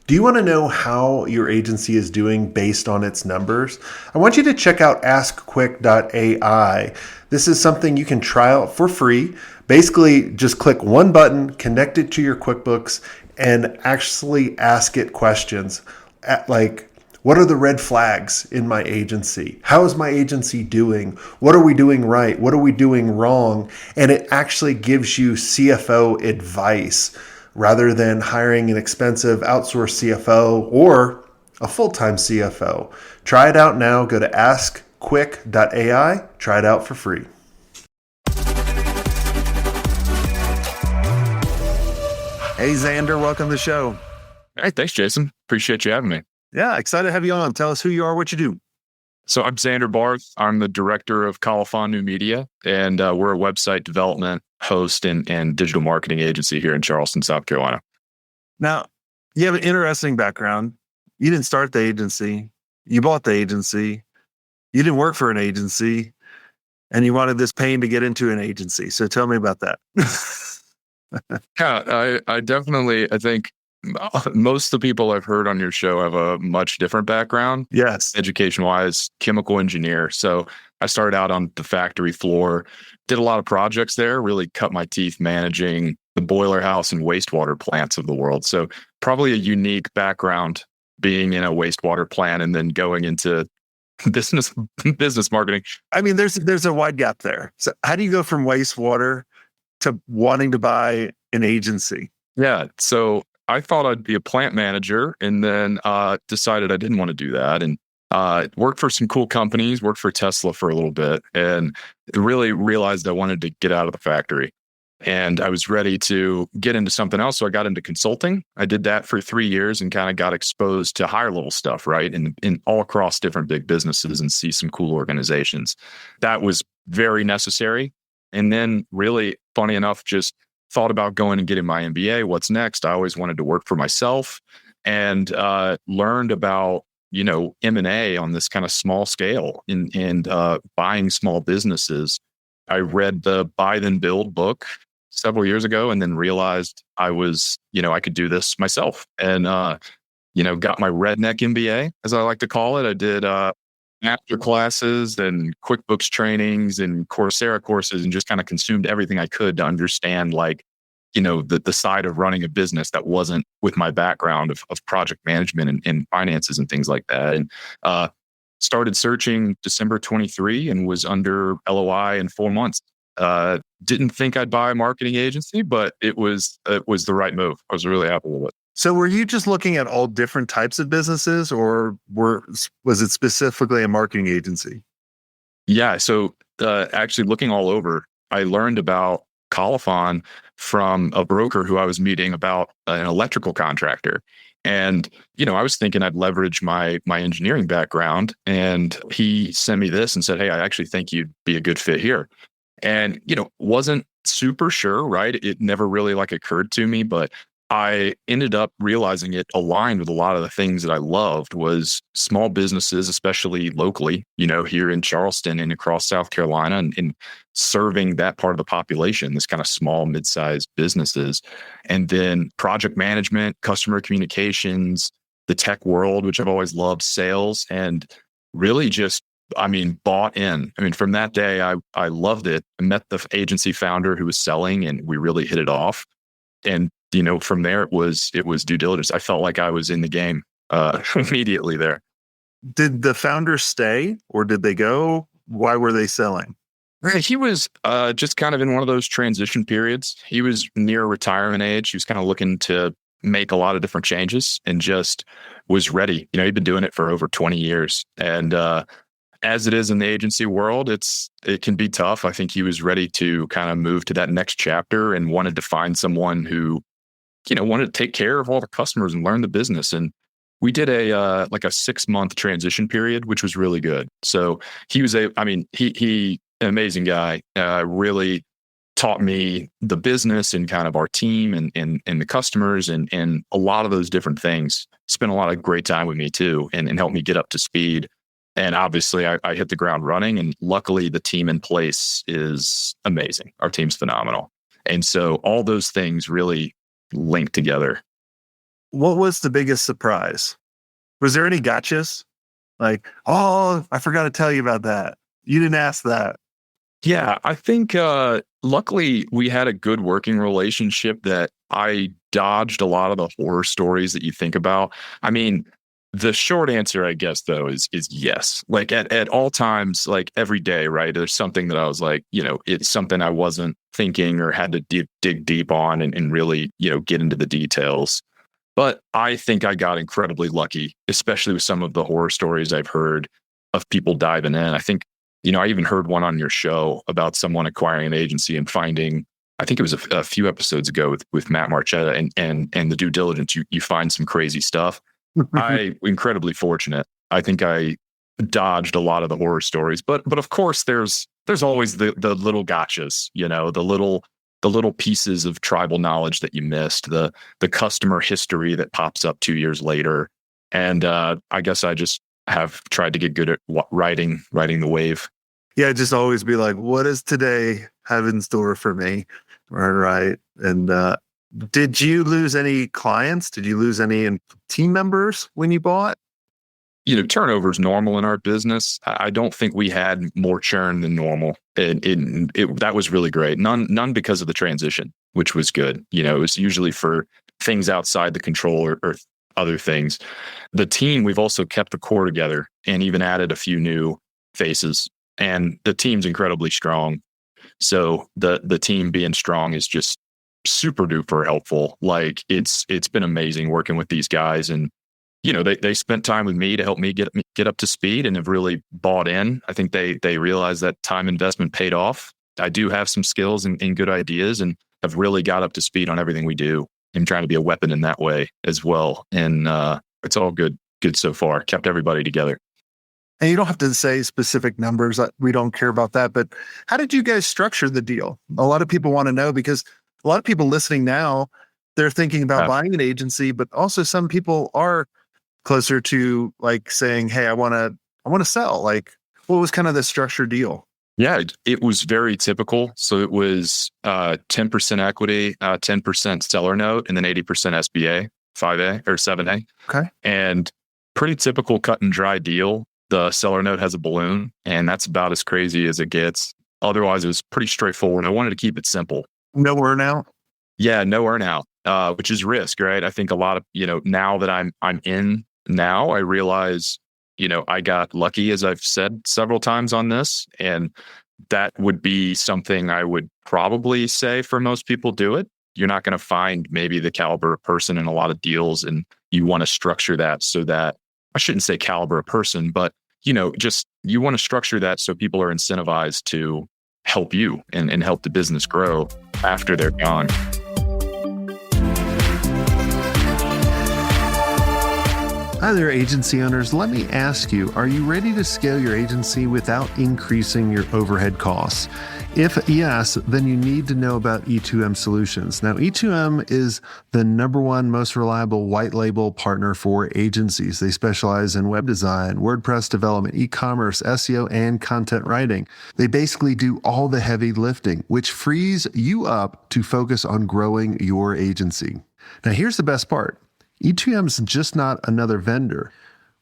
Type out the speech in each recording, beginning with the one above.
Do you want to know how your agency is doing based on its numbers? I want you to check out AskQuick.ai. This is something you can try out for free. Basically, just click one button, connect it to your QuickBooks, and actually ask it questions like, what are the red flags in my agency? How is my agency doing? What are we doing right? What are we doing wrong? And it actually gives you CFO advice rather than hiring an expensive outsourced CFO or a full-time CFO. Try it out now. Go to askquick.ai. Try it out for free. Hey, Zander, welcome to the show. Hey, thanks, Jason. Appreciate you having me. Yeah, excited to have you on. Tell us who you are, what you do. So I'm Zander Barth. I'm the director of Califon New Media, and we're a website development, host, and digital marketing agency here in Charleston, South Carolina. Now, you have an interesting background. You didn't start the agency. You bought the agency. You didn't work for an agency, and you wanted this pain to get into an agency. So tell me about that. Yeah, I definitely, I think most of the people I've heard on your show have a much different background. Yes. Education-wise, chemical engineer. So I started out on the factory floor, did a lot of projects there, really cut my teeth managing the boiler house and wastewater plants of the world. So probably a unique background being in a wastewater plant and then going into business marketing. I mean, there's a wide gap there. So how do you go from wastewater to wanting to buy an agency? Yeah. So I thought I'd be a plant manager and then decided I didn't want to do that. And worked for some cool companies, worked for Tesla for a little bit, and really realized I wanted to get out of the factory. And I was ready to get into something else. So I got into consulting. I did that for 3 years and kind of got exposed to higher level stuff, right? And in all across different big businesses and see some cool organizations. That was very necessary. And then really, funny enough, just thought about going and getting my MBA. What's next? I always wanted to work for myself and learned about, M&A on this kind of small scale and buying small businesses. I read the Buy Then Build book several years ago and then realized I was, I could do this myself and, got my redneck MBA, as I like to call it. I did master classes and QuickBooks trainings and Coursera courses and just kind of consumed everything I could to understand the side of running a business that wasn't with my background of project management and finances and things like that. And started searching December 23 and was under LOI in 4 months. Didn't think I'd buy a marketing agency, but it was the right move. I was really happy with it. So were you just looking at all different types of businesses or was it specifically a marketing agency? Yeah. So actually looking all over, I learned about Califon from a broker who I was meeting about an electrical contractor. And, I was thinking I'd leverage my engineering background. And he sent me this and said, hey, I actually think you'd be a good fit here. And, wasn't super sure, right? It never really occurred to me, but I ended up realizing it aligned with a lot of the things that I loved was small businesses, especially locally, here in Charleston and across South Carolina and serving that part of the population, this kind of small, mid-sized businesses. And then project management, customer communications, the tech world, which I've always loved, sales, and really just, bought in. From that day, I loved it. I met the agency founder who was selling and we really hit it off. And from there, it was due diligence. I felt like I was in the game immediately there. Did the founder stay or did they go? Why were they selling? He was just kind of in one of those transition periods. He was near retirement age. He was kind of looking to make a lot of different changes and just was ready. He'd been doing it for over 20 years. And as it is in the agency world, it can be tough. I think he was ready to kind of move to that next chapter and wanted to find someone who wanted to take care of all the customers and learn the business. And we did a 6-month transition period, which was really good. So he was he an amazing guy, really taught me the business and kind of our team and the customers and a lot of those different things. Spent a lot of great time with me too and helped me get up to speed. And obviously I hit the ground running and luckily the team in place is amazing. Our team's phenomenal. And so all those things really linked together. what was the biggest surprise? Was there any gotchas? Like, oh, I forgot to tell you about that. You didn't ask that. Yeah, I think luckily we had a good working relationship that I dodged a lot of the horror stories that you think about. I mean, the short answer, I guess, though, is yes. Like at all times, like every day, right? There's something that I was like, it's something I wasn't thinking or had to dig deep on and really, get into the details. But I think I got incredibly lucky, especially with some of the horror stories I've heard of people diving in. I think, I even heard one on your show about someone acquiring an agency and finding, I think it was a few episodes ago with Matt Marchetta and the due diligence, you find some crazy stuff. I incredibly fortunate. I think I dodged a lot of the horror stories, but of course there's always the little gotchas, the little pieces of tribal knowledge that you missed, the customer history that pops up 2 years later. And I guess I just have tried to get good at riding the wave. Yeah, just always be like, what does today have in store for me? Right. And did you lose any clients? Did you lose any team members when you bought? Turnover is normal in our business. I don't think we had more churn than normal. That was really great. None because of the transition, which was good. It was usually for things outside the control or other things. The team, we've also kept the core together and even added a few new faces. And the team's incredibly strong. So the team being strong is just super duper helpful. Like it's been amazing working with these guys, and they spent time with me to help me get up to speed and have really bought in. I think they realized that time investment paid off. I do have some skills and good ideas, and have really got up to speed on everything we do. I'm trying to be a weapon in that way as well. And it's all good so far. Kept everybody together. And you don't have to say specific numbers. We don't care about that. But how did you guys structure the deal? A lot of people want to know, because a lot of people listening now, they're thinking about buying an agency, but also some people are closer to like saying, hey, I want to sell. Like, what was kind of the structured deal? Yeah, it was very typical. So it was 10% equity, 10% seller note, and then 80% SBA, 5A or 7A. Okay. And pretty typical cut and dry deal. The seller note has a balloon, and that's about as crazy as it gets. Otherwise, it was pretty straightforward. I wanted to keep it simple. No earnout? Yeah, no earnout, which is risk, right? I think a lot of, now that I'm in now, I realize, I got lucky, as I've said several times on this, and that would be something I would probably say for most people do it. You're not going to find maybe the caliber of person in a lot of deals, and you want to structure that so that, I shouldn't say caliber of person, but just you want to structure that so people are incentivized to help you and help the business grow after they're gone. Hi there, agency owners. Let me ask you, are you ready to scale your agency without increasing your overhead costs? If yes, then you need to know about E2M Solutions. Now, E2M is the #1 most reliable white label partner for agencies. They specialize in web design, WordPress development, e-commerce, SEO, and content writing. They basically do all the heavy lifting, which frees you up to focus on growing your agency. Now, here's the best part. E2M is just not another vendor.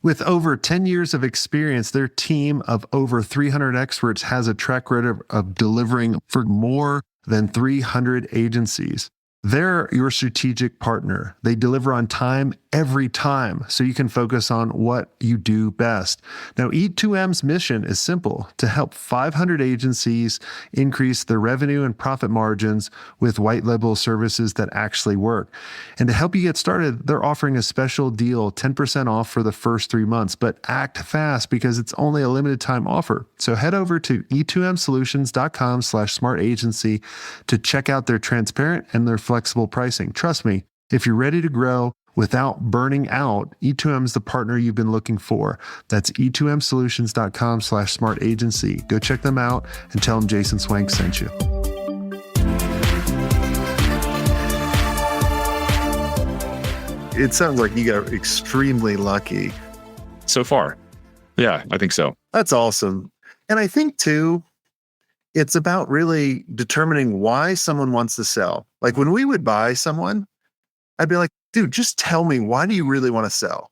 With over 10 years of experience, their team of over 300 experts has a track record of delivering for more than 300 agencies. They're your strategic partner. They deliver on time every time, so you can focus on what you do best. Now, E2M's mission is simple: to help 500 agencies increase their revenue and profit margins with white label services that actually work. And to help you get started, they're offering a special deal, 10% off for the first 3 months, but act fast because it's only a limited time offer. So head over to e2msolutions.com/smartagency to check out their transparent and their flexible pricing. Trust me, if you're ready to grow without burning out, E2M is the partner you've been looking for. That's e2msolutions.com/smartagency. Go check them out and tell them Jason Swank sent you. It sounds like you got extremely lucky. So far. Yeah, I think so. That's awesome. And I think too, it's about really determining why someone wants to sell. Like when we would buy someone, I'd be like, dude, just tell me, why do you really want to sell?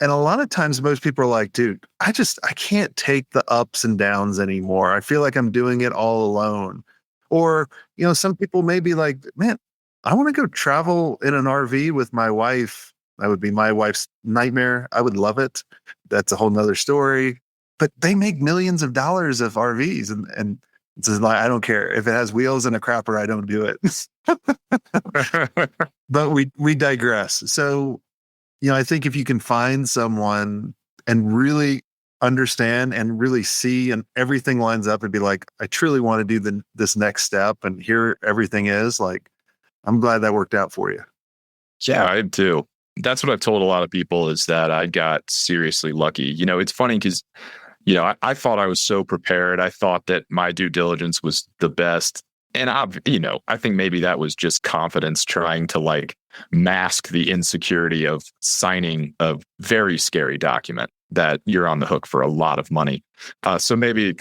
And a lot of times most people are like, dude, I can't take the ups and downs anymore. I feel like I'm doing it all alone. Or, some people may be like, man, I want to go travel in an RV with my wife. That would be my wife's nightmare. I would love it. That's a whole nother story. But they make millions of dollars of RVs, and it's just like, I don't care if it has wheels and a crapper, I don't do it. But we digress. So, I think if you can find someone and really understand and really see, and everything lines up and be like, I truly want to do this next step, and here everything is, like, I'm glad that worked out for you. Yeah, I do. That's what I've told a lot of people, is that I got seriously lucky. It's funny because, I thought I was so prepared. I thought that my due diligence was the best. And I think maybe that was just confidence trying to like mask the insecurity of signing a very scary document that you're on the hook for a lot of money. So maybe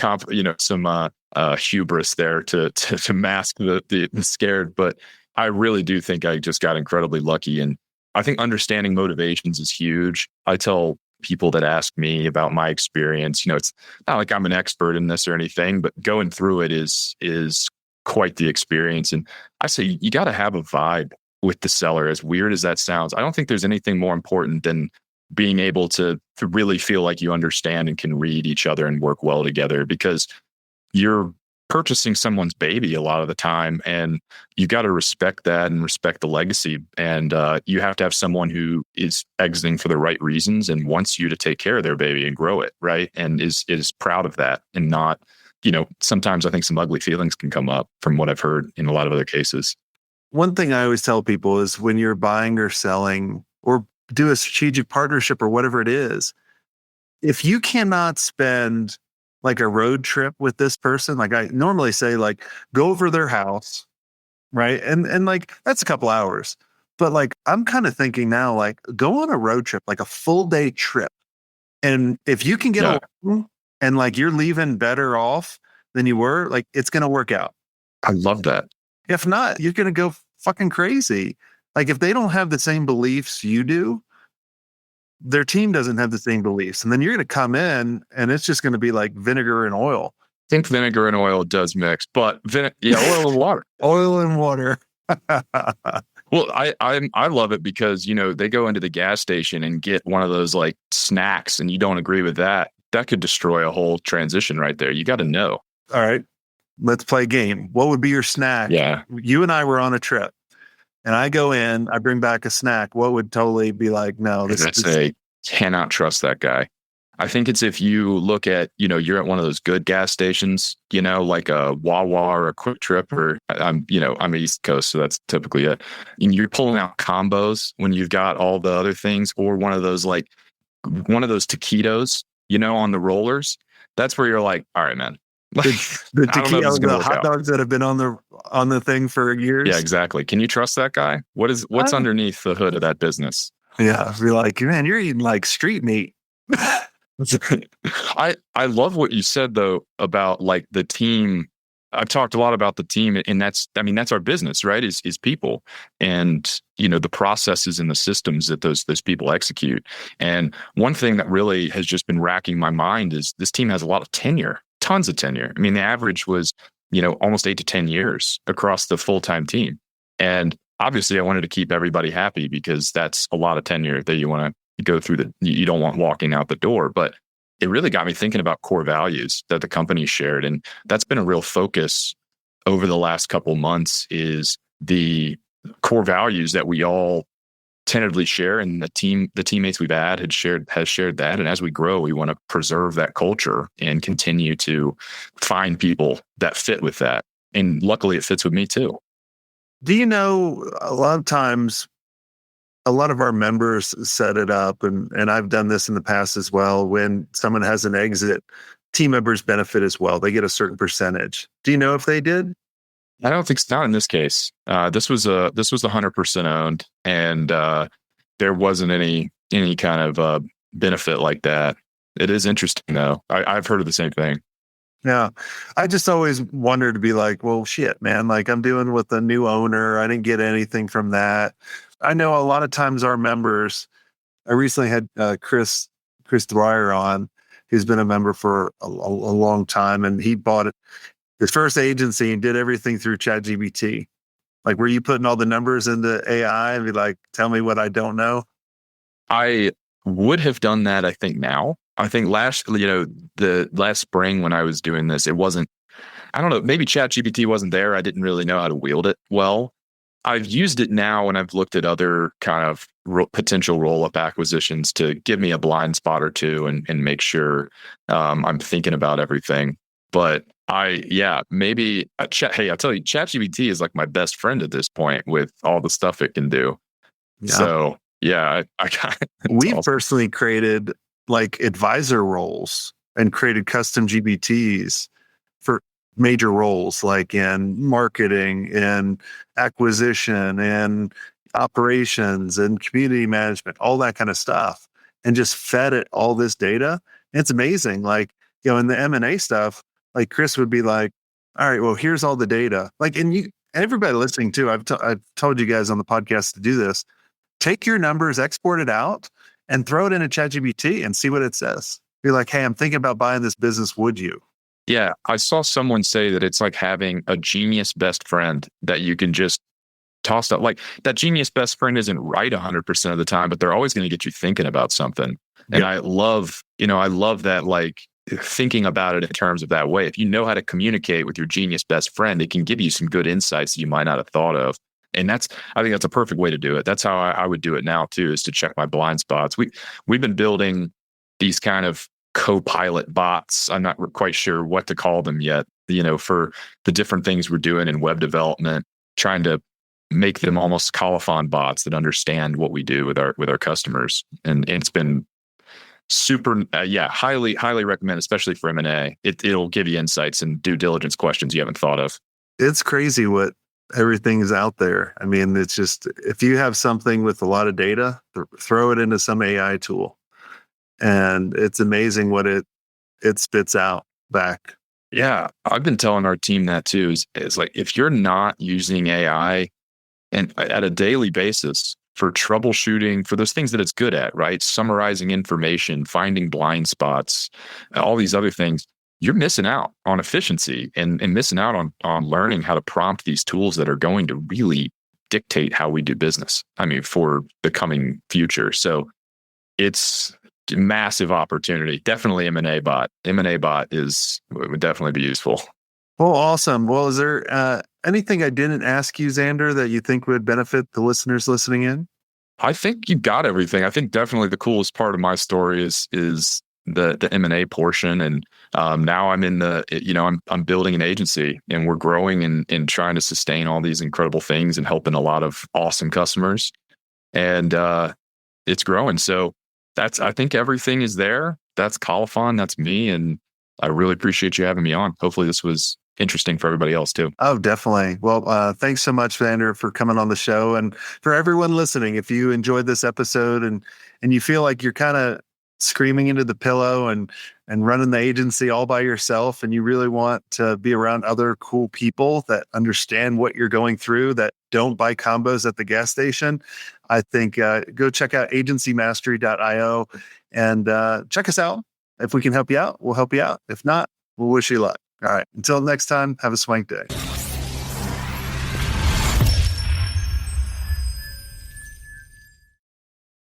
some hubris there to mask the scared. But I really do think I just got incredibly lucky, and I think understanding motivations is huge. I tell people that ask me about my experience, it's not like I'm an expert in this or anything, but going through it is quite the experience. And I say you got to have a vibe with the seller, as weird as that sounds. I don't think there's anything more important than being able to really feel like you understand and can read each other and work well together, because you're purchasing someone's baby a lot of the time, and you got to respect that and respect the legacy. And you have to have someone who is exiting for the right reasons and wants you to take care of their baby and grow it, right? And is proud of that, and not, sometimes I think some ugly feelings can come up from what I've heard in a lot of other cases. One thing I always tell people is, when you're buying or selling or do a strategic partnership or whatever it is, if you cannot spend like a road trip with this person, like I normally say, like, go over their house, right? And like, that's a couple hours. But like, I'm kind of thinking now, like, go on a road trip, like a full day trip. And if you can get along, and like you're leaving better off than you were, like, it's going to work out. I love that. If not, you're going to go fucking crazy. Like, if they don't have the same beliefs you do, their team doesn't have the same beliefs. And then you're going to come in and it's just going to be like vinegar and oil. I think vinegar and oil does mix, but oil and water. Oil and water. Well, I love it because, they go into the gas station and get one of those like snacks, and you don't agree with that. That could destroy a whole transition right there. You got to know. All right, let's play a game. What would be your snack? Yeah. You and I were on a trip, and I go in, I bring back a snack. What would totally be like, no, cannot trust that guy. I think it's if you look at, you're at one of those good gas stations, like a Wawa or a Quick Trip, or I'm East Coast, so that's typically it. And you're pulling out combos when you've got all the other things, or one of those taquitos, on the rollers. That's where you're like, all right, man. The taquito, the hot dogs that have been on the thing for years. Yeah, exactly. Can you trust that guy? What's underneath the hood of that business? Yeah, be like, man, you're eating like street meat. I love what you said though about like the team. I've talked a lot about the team, and that's our business, right? Is people, and the processes and the systems that those people execute. And one thing that really has just been racking my mind is this team has a lot of tenure, tons of tenure. I mean, the average was almost 8 to 10 years across the full-time team, and obviously I wanted to keep everybody happy, because that's a lot of tenure that you want to go through, that you don't want walking out the door. But it really got me thinking about core values that the company shared. And that's been a real focus over the last couple months, is the core values that we all tentatively share. And the teammates we've had has shared that. And as we grow, we want to preserve that culture and continue to find people that fit with that. And luckily it fits with me too. Do you know, a lot of times, a lot of our members set it up, and I've done this in the past as well. When someone has an exit, team members benefit as well. They get a certain percentage. Do you know if they did? I don't think so. Not in this case. This was 100% owned, and there wasn't any kind of benefit like that. It is interesting though. I've heard of the same thing. Yeah. I just always wondered to be like, well, shit, man, like I'm doing with the new owner. I didn't get anything from that. I know a lot of times our members, I recently had Chris Dwyer on, who's been a member for a long time, and he bought his first agency and did everything through ChatGPT. Like, were you putting all the numbers into AI and be like, tell me what I don't know? I would have done that, I think now. I think the last spring when I was doing this, it wasn't, I don't know, maybe ChatGPT wasn't there. I didn't really know how to wield it well. I've used it now when I've looked at other kind of potential roll-up acquisitions to give me a blind spot or two and make sure I'm thinking about everything. But maybe hey, I'll tell you, ChatGPT is like my best friend at this point with all the stuff it can do. Yeah. So yeah, I we personally created like advisor roles and created custom GPTs for major roles, like in marketing and acquisition and operations and community management, all that kind of stuff, and just fed it all this data. And it's amazing. Like, in the M&A stuff, like Chris would be like, all right, well, here's all the data. Like, and everybody listening too, I've told you guys on the podcast to do this. Take your numbers, export it out, and throw it into ChatGPT and see what it says. Be like, hey, I'm thinking about buying this business. Would you? Yeah, I saw someone say that it's like having a genius best friend that you can just toss up. Like, that genius best friend isn't right 100% of the time, but they're always going to get you thinking about something. And I love that, like, thinking about it in terms of that way. If you know how to communicate with your genius best friend, it can give you some good insights that you might not have thought of. And I think that's a perfect way to do it. That's how I would do it now too, is to check my blind spots. We've been building these kind of co-pilot bots. I'm not quite sure what to call them yet, for the different things we're doing in web development, trying to make them almost colophon bots that understand what we do with our customers. And it's been super, highly recommend, especially for M&A. It'll give you insights and due diligence questions you haven't thought of. It's crazy what everything is out there. I mean, it's just, if you have something with a lot of data, throw it into some AI tool, and it's amazing what it spits out back. Yeah, I've been telling our team that too, is like, if you're not using AI and at a daily basis for troubleshooting, for those things that it's good at, right? Summarizing information, finding blind spots, all these other things, you're missing out on efficiency and missing out on learning how to prompt these tools that are going to really dictate how we do business. I mean, for the coming future. So it's a massive opportunity. Definitely M&A bot. M&A bot would definitely be useful. Well, awesome. Well, is there anything I didn't ask you, Zander, that you think would benefit the listeners listening in? I think you got everything. I think definitely the coolest part of my story is the M&A portion. And now I'm in I'm building an agency, and we're growing and trying to sustain all these incredible things and helping a lot of awesome customers. And it's growing. So I think everything is there. That's Colophon. That's me. And I really appreciate you having me on. Hopefully this was interesting for everybody else too. Oh, definitely. Well, thanks so much, Zander, for coming on the show. And for everyone listening, if you enjoyed this episode and you feel like you're kind of screaming into the pillow and running the agency all by yourself, and you really want to be around other cool people that understand what you're going through, that don't buy combos at the gas station, I think go check out agencymastery.io and check us out. If we can help you out, we'll help you out. If not, we'll wish you luck. All right. Until next time, have a swank day.